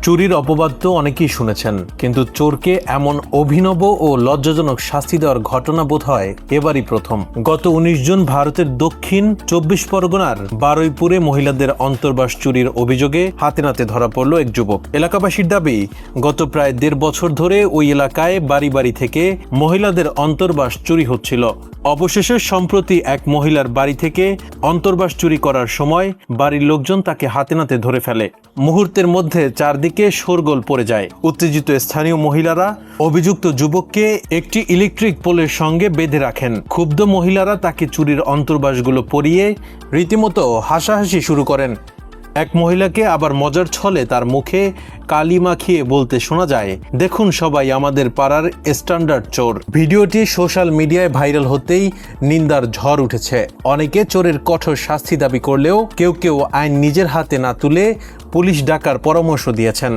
চুরির অপবাদ তো অনেকেই শুনেছেন, কিন্তু চোরকে এমন অভিনব ও লজ্জাজনক শাস্তি দেওয়ার ঘটনা বোধহয় এবারই প্রথম। গত ১৯ জুন ভারতের দক্ষিণ ২৪ পরগনার বারুইপুরে মহিলাদের অন্তর্বাস চুরির অভিযোগে হাতে নাতে ধরা পড়ল এক যুবক। এলাকাবাসীর দাবি, গত প্রায় ১.৫ বছর ধরে ওই এলাকায় বাড়ি বাড়ি থেকে মহিলাদের অন্তর্বাস চুরি হচ্ছিল। অবশেষে সম্প্রতি এক মহিলার বাড়ি থেকে অন্তর্বাস চুরি করার সময় বাড়ির লোকজন তাকে হাতে নাতে ধরে ফেলে। মুহূর্তের মধ্যে চারদিকে শোরগোল পড়ে যায়। উত্তেজিত স্থানীয় মহিলারা অভিযুক্ত যুবককে একটি ইলেকট্রিক পোলের সঙ্গে বেঁধে রাখেন। ক্ষুব্ধ মহিলারা তাকে চুরির অন্তর্বাসগুলো পরিয়ে রীতিমতো হাসাহাসি শুরু করেন। এক মহিলাকে আবার মজার ছলে তার মুখে কালি মাখিয়ে বলতে শোনা যায়, দেখুন সবাই আমাদের পাড়ার স্ট্যান্ডার্ড চোর। ভিডিওটি সোশ্যাল মিডিয়ায় ভাইরাল হতেই নিন্দার ঝড় উঠেছে। অনেকে চোরের কঠোর শাস্তি দাবি করলেও কেউ কেউ আইন নিজের হাতে না তুলে পুলিশ ডাকার পরামর্শ দিয়েছেন।